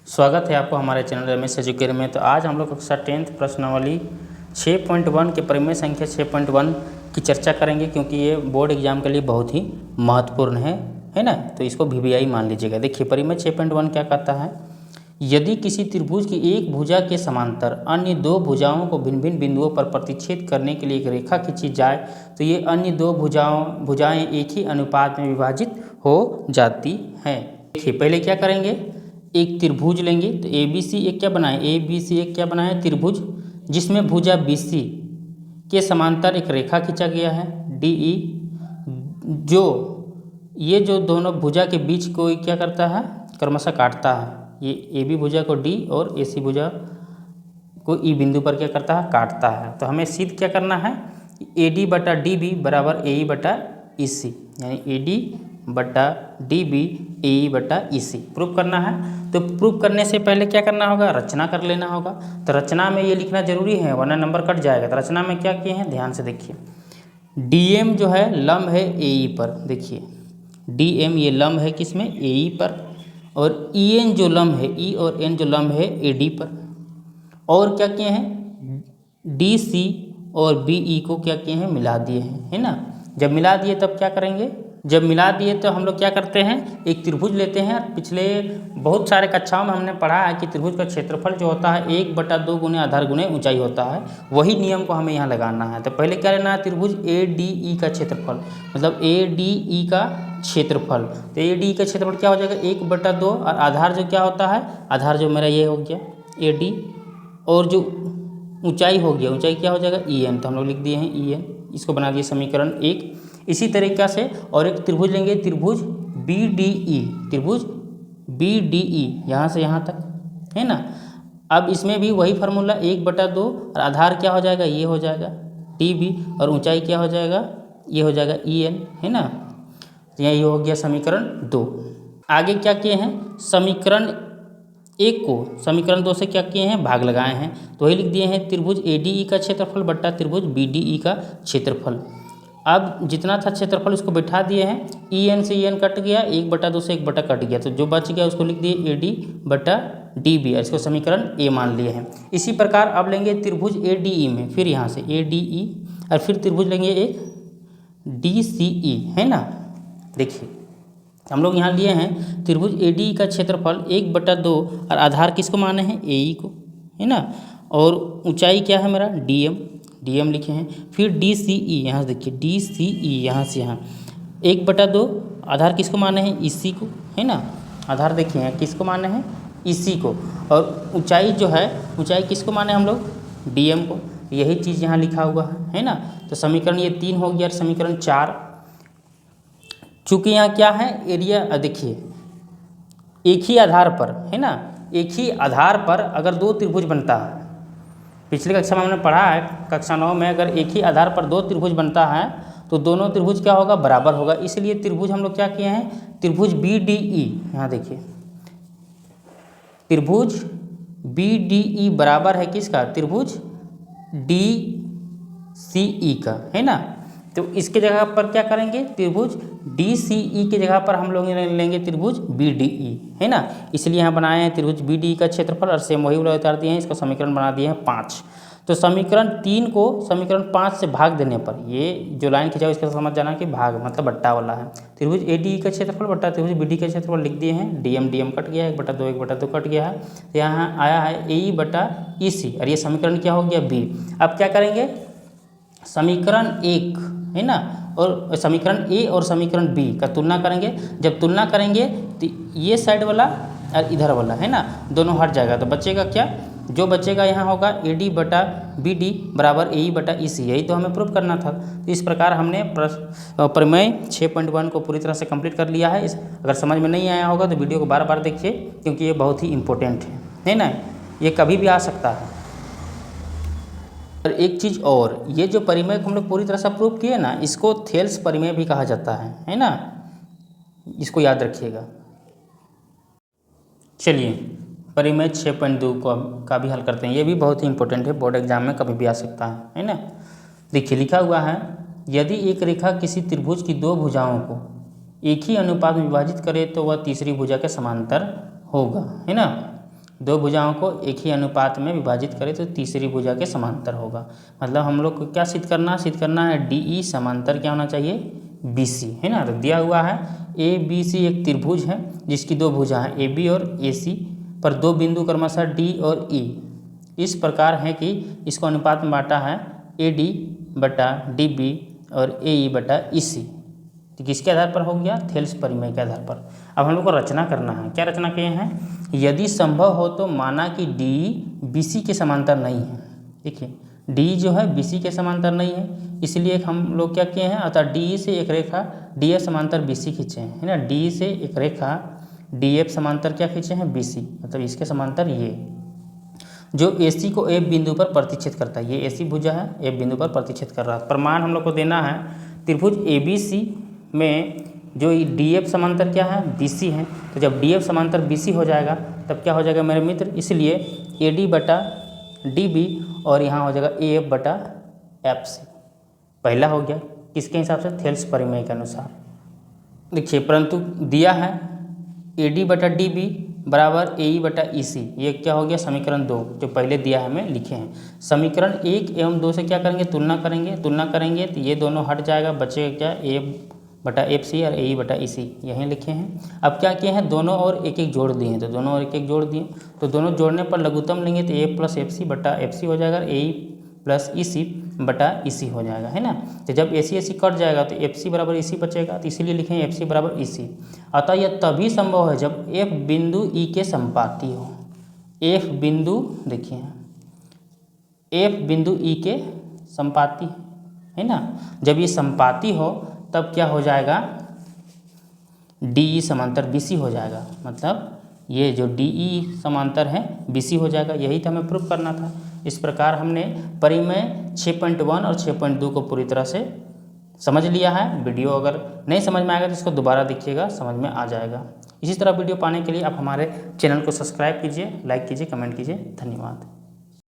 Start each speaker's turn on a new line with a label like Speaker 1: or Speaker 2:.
Speaker 1: स्वागत है आपको हमारे चैनल रमेश एजुकेटर में। तो आज हम लोग कक्षा 10th प्रश्नावली 6.1 के परिमेय संख्या 6.1 की चर्चा करेंगे, क्योंकि ये बोर्ड एग्जाम के लिए बहुत ही महत्वपूर्ण है ना। तो इसको VBI मान लीजिएगा। देखिए परिमेय 6.1 क्या कहता है, यदि किसी त्रिभुज की एक भुजा के समांतर अन्य दो भुजाओं को भिन्न भिन्न बिंदुओं पर प्रतिच्छेद करने के लिए एक रेखा खींची जाए तो ये अन्य दो भुजाएं एक ही अनुपात में विभाजित हो जाती हैं। देखिए पहले क्या करेंगे, एक त्रिभुज लेंगे। तो ABC एक क्या बनाए, ABC एक क्या बनाए त्रिभुज, जिसमें भुजा BC के समांतर एक रेखा खींचा गया है DE, जो दोनों भुजा के बीच को क्या करता है, क्रमशः काटता है। ये AB भुजा को D और AC भुजा को E बिंदु पर क्या करता है, काटता है। तो हमें सिद्ध क्या करना है, AD बटा DB बराबर AE बटा EC, यानी AD बटा DB AE बटा EC प्रूफ करना है। तो प्रूफ करने से पहले क्या करना होगा, रचना कर लेना होगा। तो रचना में ये लिखना जरूरी है, वरना नंबर कट जाएगा। तो रचना में क्या किए हैं, ध्यान से देखिए। DM जो है लंब है AE पर, देखिए DM ये लंब है किसमें, AE पर, और EN जो लंब है, E और N जो लंब है AD पर। और क्या किए हैं, DC और BE को क्या किए हैं, मिला दिए हैं, है ना। जब मिला दिए तब क्या करेंगे, जब मिला दिए तो हम लोग क्या करते हैं, एक त्रिभुज लेते हैं। पिछले बहुत सारे कक्षाओं में हमने पढ़ा है कि त्रिभुज का क्षेत्रफल जो होता है 1/2 गुने आधार गुने ऊंचाई होता है। वही नियम को हमें यहाँ लगाना है। तो पहले क्या लेना है, त्रिभुज ADE का क्षेत्रफल, मतलब ADE का क्षेत्रफल। तो ADE का क्षेत्रफल क्या हो जाएगा, 1/2, और आधार जो क्या होता है, आधार जो मेरा ये हो गया AD, और जो ऊंचाई हो गया, ऊंचाई क्या हो जाएगा EN। तो हम लोग लिख दिए हैं EN, इसको बना दिए समीकरण 1। इसी तरीक़ा से और एक त्रिभुज लेंगे, त्रिभुज BDE, त्रिभुज BDE यहाँ से यहाँ तक, है ना। अब इसमें भी वही फार्मूला 1/2, और आधार क्या हो जाएगा, ये हो जाएगा DB, और ऊंचाई क्या हो जाएगा, ये हो जाएगा EN, है ना। तो यहाँ ये हो गया समीकरण 2। आगे क्या किए हैं, समीकरण 1 को समीकरण 2 से क्या किए हैं, भाग लगाए हैं। तो वही लिख दिए हैं, त्रिभुज ADE का क्षेत्रफल बट्टा त्रिभुज BDE का क्षेत्रफल। अब जितना था क्षेत्रफल उसको बैठा दिए हैं, EN से EN कट गया, 1/2 से 1 कट गया, तो जो बच गया उसको लिख दिए AD बटा DB, इसको समीकरण A मान लिए हैं। इसी प्रकार अब लेंगे त्रिभुज ADE में, फिर यहाँ से ADE, और फिर त्रिभुज लेंगे एक DCE, है ना। देखिए हम लोग यहाँ लिए हैं त्रिभुज ADE का क्षेत्रफल 1/2, और आधार किसको माने हैं, AE को, है ना। और ऊंचाई क्या है मेरा, DM लिखे हैं। फिर DCE, यहाँ से देखिए DCE, यहाँ से यहाँ 1/2, आधार किसको माने हैं, EC को, है ना। आधार देखिए हैं किसको माने हैं, EC को, और ऊंचाई जो है, ऊंचाई किसको माने हम लोग, DM को। यही चीज़ यहाँ लिखा हुआ है ना। तो समीकरण ये 3 हो गया। समीकरण 4, चूँकि यहाँ क्या है, एरिया देखिए एक ही आधार पर, है ना, एक ही आधार पर अगर दो त्रिभुज बनता है, पिछली कक्षा में हमने पढ़ा है कक्षा 9 में, अगर एक ही आधार पर दो त्रिभुज बनता है तो दोनों त्रिभुज क्या होगा, बराबर होगा। इसलिए त्रिभुज हम लोग क्या किए हैं, त्रिभुज BDE, यहाँ देखिए त्रिभुज BDE बराबर है किसका, त्रिभुज DCE का, है ना। तो इसके जगह पर क्या करेंगे, त्रिभुज DCE की जगह पर हम लोग लेंगे त्रिभुज BDE, है ना। इसलिए यहाँ बनाए हैं त्रिभुज BDE का क्षेत्रफल, और सेम वही वाला उतार दिए हैं, इसका समीकरण बना दिए हैं 5। तो समीकरण 3 को समीकरण 5 से भाग देने पर, ये जो लाइन खिंचा इसका समझ जाना कि भाग मतलब बट्टा वाला है। त्रिभुज ADE का क्षेत्रफल बट्टा त्रिभुज BDE का क्षेत्रफल लिख दिए हैं। DM कट गया, 1/2 कट गया है। तो यहाँ आया है AE बटा EC, और ये समीकरण क्या हो गया B। अब क्या करेंगे, समीकरण 1, है ना, और समीकरण A और समीकरण B का तुलना करेंगे। जब तुलना करेंगे तो ये साइड वाला और इधर वाला, है ना, दोनों हट जाएगा। तो बचेगा क्या, जो बचेगा यहाँ होगा AD बटा BD बराबर AE बटा EC। यही तो हमें प्रूफ करना था। तो इस प्रकार हमने परिमेय 6.1 को पूरी तरह से कंप्लीट कर लिया है। अगर समझ में नहीं आया होगा तो वीडियो को बार बार देखिए, क्योंकि ये बहुत ही इंपॉर्टेंट है ना, ये कभी भी आ सकता है। और एक चीज़ और, ये जो परिमेय को हम लोग पूरी तरह से प्रूव किए ना, इसको थेल्स परिमेय भी कहा जाता है ना, इसको याद रखिएगा। चलिए परिमेय 6.2 का भी हल करते हैं। ये भी बहुत ही इंपॉर्टेंट है, बोर्ड एग्जाम में कभी भी आ सकता है ना। देखिए लिखा हुआ है, यदि एक रेखा किसी त्रिभुज की दो भुजाओं को एक ही अनुपात में विभाजित करे तो वह तीसरी भुजा के समांतर होगा, है ना। दो भुजाओं को एक ही अनुपात में विभाजित करें तो तीसरी भुजा के समांतर होगा। मतलब हम लोग को क्या सिद्ध करना है DE समांतर क्या होना चाहिए BC, है ना। तो दिया हुआ है ABC एक त्रिभुज है जिसकी दो भुजा हैं AB और AC पर दो बिंदु क्रमशः D और E इस प्रकार है कि इसको अनुपात में बांटा है AD बटा DB और AE बटा EC। तो किसके आधार पर हो गया, थेल्स परिमेय के आधार पर। अब हम लोग को रचना करना है, क्या रचना किए हैं, यदि संभव हो तो माना कि D BC के समांतर नहीं है। देखिए D जो है BC के समांतर नहीं है, इसलिए हम लोग क्या किए हैं, अतः DE से एक रेखा DF समांतर BC खींचे हैं, है ना। DE से एक रेखा DF समांतर क्या खींचे हैं BC, मतलब इसके समांतर ये जो AC को F बिंदु पर प्रतिच्छेद करता है। ये AC भुजा है, F बिंदु पर प्रतिच्छेद कर रहा है। प्रमाण हम लोग को देना है त्रिभुज ABC में जो DF समांतर क्या है BC है। तो जब DF समांतर BC हो जाएगा तब क्या हो जाएगा मेरे मित्र, इसलिए AD बटा DB और यहाँ हो जाएगा AF बटा FC। पहला हो गया किसके हिसाब से, थेल्स परिमेय के अनुसार। देखिए परंतु दिया है AD बटा DB बराबर AE बटा EC, ये क्या हो गया समीकरण 2 जो पहले दिया है हमें लिखे हैं। समीकरण 1 एवं 2 से क्या करेंगे, तुलना करेंगे तो ये दोनों हट जाएगा, बचेगा क्या AF बटा FC और AE बटा EC यहीं लिखे हैं। अब क्या किए हैं, दोनों और एक एक जोड़ दिए हैं, तो दोनों और एक एक जोड़ दिए तो दोनों जोड़ने पर लघुत्तम लेंगे तो A प्लस FC बटा FC हो जाएगा, AE प्लस EC बटा EC हो जाएगा, है ना। तो जब AC कट जाएगा तो FC बराबर EC बचेगा, तो इसीलिए लिखेंगे FC बराबर EC। अतः यह तभी संभव है जब F बिंदु E के संपाती हो। F बिंदु देखिए F बिंदु E के संपाती है ना। जब ये संपाती हो तब क्या हो जाएगा, DE समांतर BC हो जाएगा, मतलब ये जो DE समांतर है BC हो जाएगा। यही तो हमें प्रूफ करना था। इस प्रकार हमने परिमेय 6.1 और 6.2 को पूरी तरह से समझ लिया है। वीडियो अगर नहीं समझ में आएगा तो इसको दोबारा देखिएगा, समझ में आ जाएगा। इसी तरह वीडियो पाने के लिए आप हमारे चैनल को सब्सक्राइब कीजिए, लाइक कीजिए, कमेंट कीजिए। धन्यवाद।